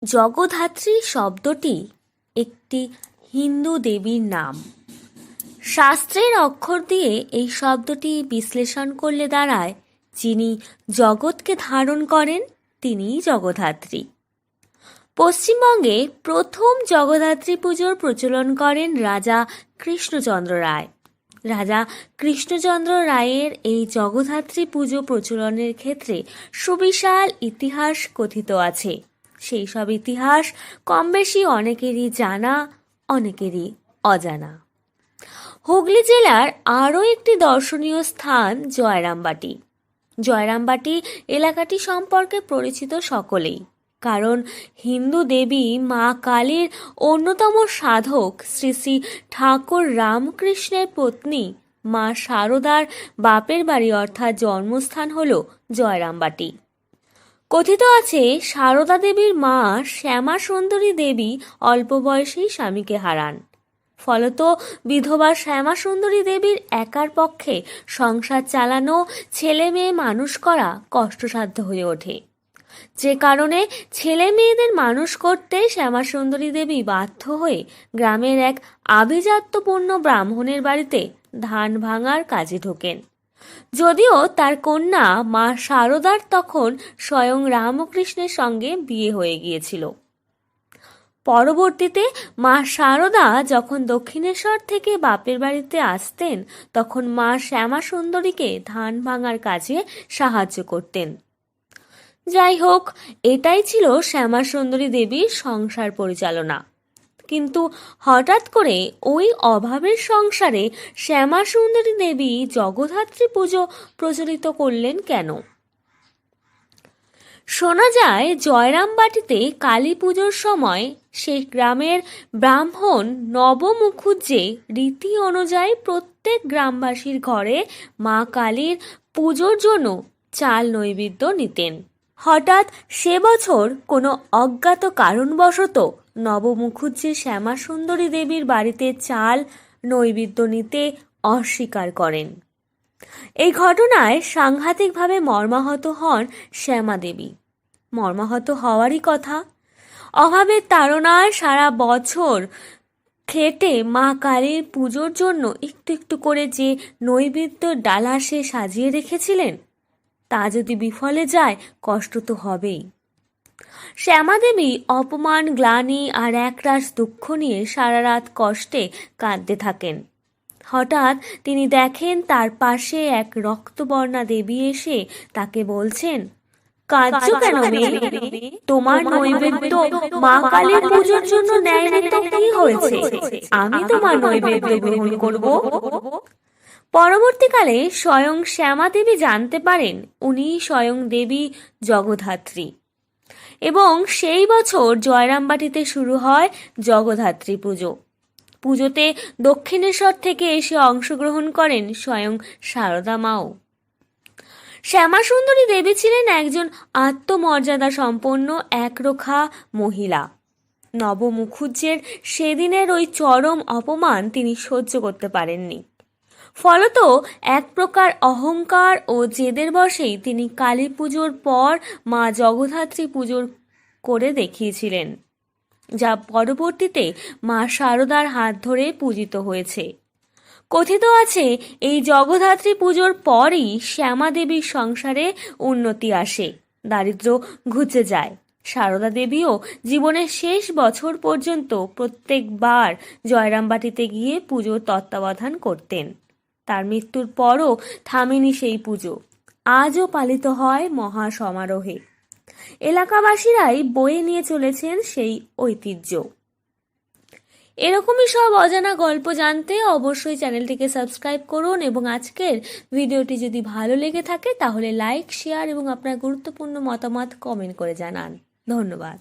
জগদ্ধাত্রী শব্দটি একটি হিন্দু দেবীর নাম। শাস্ত্রের অক্ষর দিয়ে এই শব্দটি বিশ্লেষণ করলে দাঁড়ায়, যিনি জগৎকে ধারণ করেন তিনিই জগদ্ধাত্রী। পশ্চিমবঙ্গে প্রথম জগদ্ধাত্রী পুজোর প্রচলন করেন রাজা কৃষ্ণচন্দ্র রায়। রাজা কৃষ্ণচন্দ্র রায়ের এই জগদ্ধাত্রী পুজো প্রচলনের ক্ষেত্রে সুবিশাল ইতিহাস কথিত আছে। সেই সব ইতিহাস কম বেশি অনেকেরই জানা, অনেকেরই অজানা। হুগলি জেলার আরও একটি দর্শনীয় স্থান জয়রামবাটি। জয়রামবাটি এলাকাটি সম্পর্কে পরিচিত সকলেই, কারণ হিন্দু দেবী মা কালীর অন্যতম সাধক শ্রী শ্রী ঠাকুর রামকৃষ্ণের পত্নী মা শারদার বাপের বাড়ি অর্থাৎ জন্মস্থান হল জয়রামবাটি। কথিত আছে, শারদা দেবীর মা শ্যামা সুন্দরী দেবী অল্প বয়সেই স্বামীকে হারান। ফলত বিধবা শ্যামা সুন্দরী দেবীর একার পক্ষে সংসার চালানো, ছেলে মেয়ে মানুষ করা কষ্টসাধ্য হয়ে ওঠে। যে কারণে ছেলে মেয়েদের মানুষ করতে শ্যামা সুন্দরী দেবী বাধ্য হয়ে গ্রামের এক আভিজাত্যপূর্ণ ব্রাহ্মণের বাড়িতে ধান ভাঙার কাজে ঢোকেন। যদিও তার কন্যা মা শারদার তখন স্বয়ং রামকৃষ্ণের সঙ্গে বিয়ে হয়ে গিয়েছিল। পরবর্তীতে মা শারদা যখন দক্ষিণেশ্বর থেকে বাপের বাড়িতে আসতেন, তখন মা শ্যামা সুন্দরীকে ধান ভাঙার কাজে সাহায্য করতেন। যাই হোক, এটাই ছিল শ্যামা সুন্দরী দেবীর সংসার পরিচালনা। কিন্তু হঠাৎ করে ওই অভাবের সংসারে শ্যামা সুন্দরী দেবী জগদ্ধাত্রী পুজো প্রচলিত করলেন কেন? শোনা যায়, জয়রামবাটিতে কালী পুজোর সময় সেই গ্রামের ব্রাহ্মণ নব মুখুজ্জে রীতি অনুযায়ী প্রত্যেক গ্রামবাসীর ঘরে মা কালীর পুজোর জন্য চাল নৈবেদ্য নিতেন। হঠাৎ সে বছর কোনো অজ্ঞাত কারণবশত নব মুখুজ্জে শ্যামা সুন্দরী দেবীর বাড়িতে চাল নৈবেদ্য নিতে অস্বীকার করেন। এই ঘটনায় সাংঘাতিকভাবে মর্মাহত হন শ্যামা দেবী। মর্মাহত হওয়ারই কথা। অভাবের তাড়নায় সারা বছর খেটে মা কালীর পুজোর জন্য একটু একটু করে যে নৈবেদ্যর ডালা সে সাজিয়ে রেখেছিলেন, তা যদি বিফলে যায় কষ্ট তো হবেই। শ্যামা দেবী অপমান, গ্লানি আর একরাশ দুঃখ নিয়ে সারা রাত কষ্টে কাঁদতে থাকেন। হঠাৎ তিনি দেখেন তার পাশে এক রক্তবর্ণা দেবী এসে তাকে বলছেন, কাঁদছো কেন মেয়ে? তোমার নৈবেদ্য মা কালীর পুজোর জন্য নেয়নি তো কি হয়েছে? আমি তোমার নৈবেদ্য গ্রহণ করব। পরবর্তীকালে স্বয়ং শ্যামা দেবী জানতে পারেন উনি স্বয়ং দেবী জগদ্ধাত্রী, এবং সেই বছর জয়রামবাটিতে শুরু হয় জগদ্ধাত্রী পুজো। পুজোতে দক্ষিণেশ্বর থেকে এসে অংশগ্রহণ করেন স্বয়ং শারদা মাও। শ্যামা সুন্দরী দেবী ছিলেন একজন আত্মমর্যাদা সম্পন্ন একরোখা মহিলা। নব মুখুজ্জের সেদিনের ওই চরম অপমান তিনি সহ্য করতে পারেননি। ফলত এক প্রকার অহংকার ও জেদের বশেই তিনি কালী পুজোর পর মা জগদ্ধাত্রী পুজোর করে দেখিয়েছিলেন, যা পরবর্তীতে মা শারদার হাত ধরে পূজিত হয়েছে। কথিত আছে, এই জগদ্ধাত্রী পুজোর পরই শ্যামা দেবীর সংসারে উন্নতি আসে, দারিদ্র্য ঘুচে যায়। শারদা দেবীও জীবনের শেষ বছর পর্যন্ত প্রত্যেকবার জয়রামবাটিতে গিয়ে পুজোর তত্ত্বাবধান করতেন। তার মৃত্যুর পরও থামেনি সেই পুজো, আজও পালিত হয় মহা সমারোহে। এলাকাবাসীরাই বয়ে নিয়ে চলেছেন সেই ঐতিহ্য। এরকমই সব অজানা গল্প জানতে অবশ্যই চ্যানেলটিকে সাবস্ক্রাইব করুন, এবং আজকের ভিডিওটি যদি ভালো লেগে থাকে তাহলে লাইক, শেয়ার এবং আপনার গুরুত্বপূর্ণ মতামত কমেন্ট করে জানান। ধন্যবাদ।